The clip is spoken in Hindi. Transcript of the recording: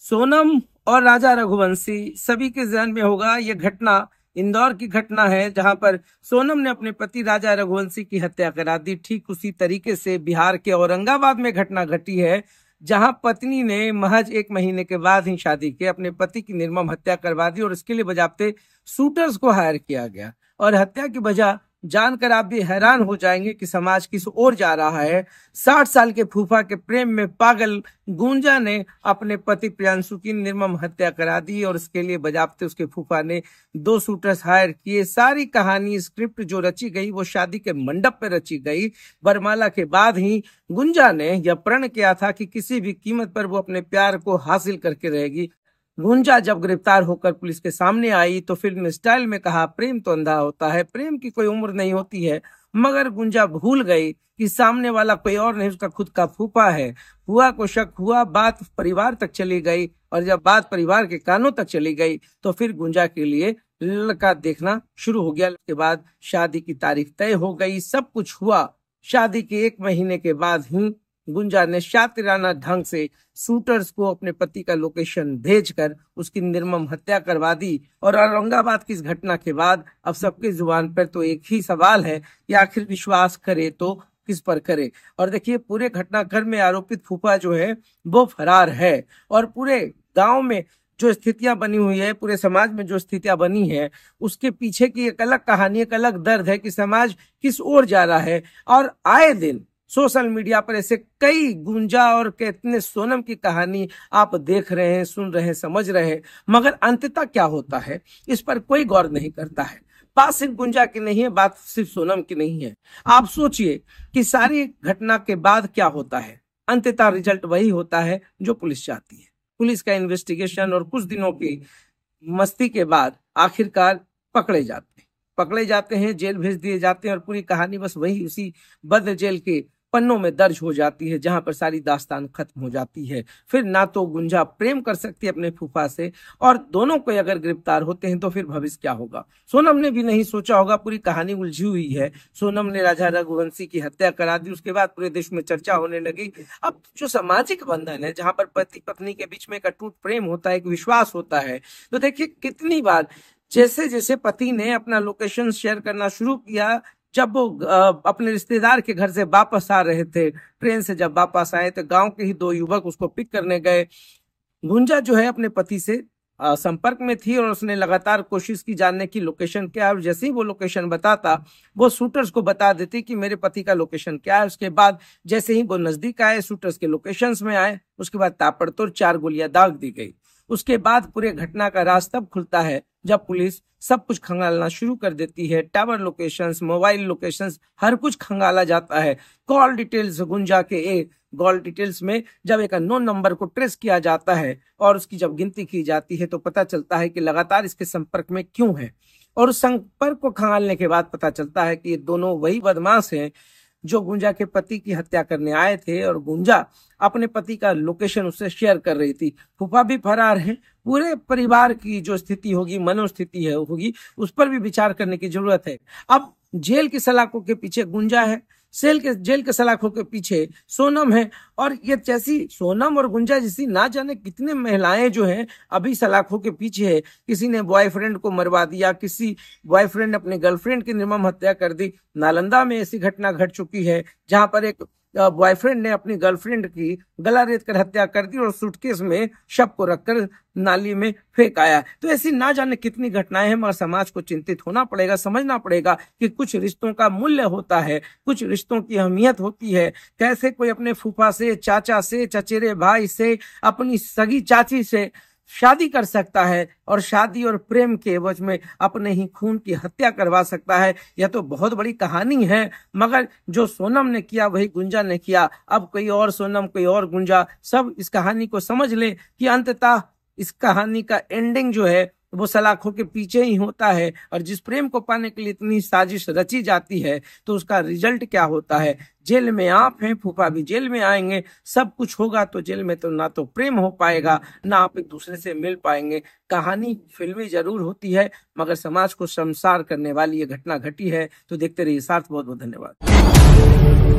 सोनम और राजा रघुवंशी सभी के ध्यान में होगा। ये घटना इंदौर की घटना है, जहां पर सोनम ने अपने पति राजा रघुवंशी की हत्या करा दी। ठीक उसी तरीके से बिहार के औरंगाबाद में घटना घटी है, जहां पत्नी ने महज 1 महीने के बाद ही शादी के अपने पति की निर्मम हत्या करवा दी और इसके लिए बजाते शूटर्स को हायर किया गया। और हत्या की वजह जानकर आप भी हैरान हो जाएंगे कि समाज किस ओर जा रहा है। 60 साल के फूफा के प्रेम में पागल गुंजा ने अपने पति प्रियांशु की निर्मम हत्या करा दी और इसके लिए बजाते उसके फूफा ने 2 शूटर्स हायर किए। सारी कहानी स्क्रिप्ट जो रची गई वो शादी के मंडप पे रची गई। वरमाला के बाद ही गुंजा ने यह प्रण किया था कि किसी भी कीमत पर वो अपने प्यार को हासिल करके रहेगी। गुंजा जब गिरफ्तार होकर पुलिस के सामने आई तो फिल्म स्टाइल में कहा, प्रेम तो अंधा होता है, प्रेम की कोई उम्र नहीं होती है। मगर गुंजा भूल गई कि सामने वाला कोई और नहीं, उसका खुद का फूफा है। फूफा को शक हुआ, बात परिवार तक चली गई और जब बात परिवार के कानों तक चली गई तो फिर गुंजा के लिए लड़का देखना शुरू हो गया। उसके बाद शादी की तारीख तय हो गई, सब कुछ हुआ। शादी के 1 महीने के बाद ही गुंजा ने शातिराना ढंग से शूटर्स को अपने पति का लोकेशन भेजकर उसकी निर्मम हत्या करवा दी। और औरंगाबाद की इस घटना के बाद अब सबके जुबान पर तो एक ही सवाल है कि आखिर विश्वास करे तो किस पर करे। और देखिए, पूरे घटनाक्रम में आरोपित फूफा जो है वो फरार है और पूरे गांव में जो स्थितियां बनी हुई है, पूरे समाज में जो स्थितियां बनी है, उसके पीछे की एक अलग कहानी, एक अलग दर्द है कि समाज किस ओर जा रहा है। और आए दिन सोशल मीडिया पर ऐसे कई गुंजा और कितने सोनम की कहानी आप देख रहे हैं, सुन रहे हैं, समझ रहे हैं, मगर अंततः क्या होता है इस पर कोई गौर नहीं करता है। बात सिर्फ गुंजा की नहीं है, बात सिर्फ सोनम की नहीं है। आप सोचिए कि सारी घटना के बाद क्या होता है। अंततः रिजल्ट वही होता है जो पुलिस चाहती है। पुलिस का इन्वेस्टिगेशन और कुछ दिनों की मस्ती के बाद आखिरकार पकड़े जाते हैं, जेल भेज दिए जाते हैं और पूरी कहानी बस वही उसी बद्र जेल के पन्नों में दर्ज हो जाती है, जहां पर सारी दास्तान खत्म हो जाती है। फिर ना तो गुंजा प्रेम कर सकती है अपने फूफा से, और दोनों को अगर गिरफ्तार होते हैं तो फिर भविष्य क्या होगा। सोनम ने भी नहीं सोचा होगा, पूरी कहानी उलझी हुई है। सोनम ने राजा रघुवंशी की हत्या करा दी, उसके बाद पूरे देश में चर्चा होने लगी। अब जो सामाजिक बंधन है, जहां पर पति पत्नी के बीच में एक अटूट प्रेम होता है, एक विश्वास होता है, तो देखिए कितनी बार जैसे जैसे पति ने अपना लोकेशन शेयर करना शुरू किया, जब वो अपने रिश्तेदार के घर से वापस आ रहे थे, ट्रेन से जब वापस आए तो गांव के ही 2 युवक उसको पिक करने गए। गुंजा जो है अपने पति से संपर्क में थी और उसने लगातार कोशिश की जानने की लोकेशन क्या है, और जैसे ही वो लोकेशन बताता वो शूटर्स को बता देती कि मेरे पति का लोकेशन क्या है। उसके बाद जैसे ही वो नजदीक आए, शूटर्स के लोकेशंस में आए, उसके बाद ताबड़तोड़ 4 गोलियां दाग दी गई। उसके बाद पूरे घटना का राज तब खुलता है जब पुलिस सब कुछ खंगालना शुरू कर देती है। टावर लोकेशंस, मोबाइल लोकेशंस, हर कुछ खंगाला जाता है। कॉल डिटेल्स, गुंजा के कॉल डिटेल्स में जब एक अननोन नंबर को ट्रेस किया जाता है और उसकी जब गिनती की जाती है तो पता चलता है कि लगातार इसके संपर्क में क्यों है। और उस संपर्क को खंगालने के बाद पता चलता है कि ये दोनों वही बदमाश हैं जो गुंजा के पति की हत्या करने आए थे, और गुंजा अपने पति का लोकेशन उससे शेयर कर रही थी। फूफा भी फरार है। पूरे परिवार की जो स्थिति होगी, मनोस्थिति है होगी, उस पर भी विचार करने की जरूरत है। अब जेल की सलाखों के पीछे गुंजा है, जेल के सलाखों के पीछे सोनम है, और ये जैसी सोनम और गुंजा जैसी ना जाने कितने महिलाएं जो हैं अभी सलाखों के पीछे है। किसी ने बॉयफ्रेंड को मरवा दिया, किसी बॉयफ्रेंड ने अपने गर्लफ्रेंड की निर्मम हत्या कर दी। नालंदा में ऐसी घटना घट चुकी है जहां पर एक बॉयफ्रेंड ने अपनी गर्लफ्रेंड की गला रेत कर हत्या कर दी और सूटकेस में शव को रखकर नाली में फेंक आया। तो ऐसी ना जाने कितनी घटनाएं हैं, मगर समाज को चिंतित होना पड़ेगा, समझना पड़ेगा कि कुछ रिश्तों का मूल्य होता है, कुछ रिश्तों की अहमियत होती है। कैसे कोई अपने फूफा से, चाचा से, चचेरे भाई से, अपनी सगी चाची से शादी कर सकता है और शादी और प्रेम के एवज में अपने ही खून की हत्या करवा सकता है। यह तो बहुत बड़ी कहानी है, मगर जो सोनम ने किया वही गुंजा ने किया। अब कोई और सोनम, कोई और गुंजा, सब इस कहानी को समझ ले कि अंततः इस कहानी का एंडिंग जो है वो सलाखों के पीछे ही होता है। और जिस प्रेम को पाने के लिए इतनी साजिश रची जाती है तो उसका रिजल्ट क्या होता है। जेल में आप हैं, फूफा भी जेल में आएंगे, सब कुछ होगा तो जेल में तो ना तो प्रेम हो पाएगा, ना आप एक दूसरे से मिल पाएंगे। कहानी फिल्मी जरूर होती है, मगर समाज को शर्मसार करने वाली ये घटना घटी है। तो देखते रहिए साथ। बहुत बहुत धन्यवाद।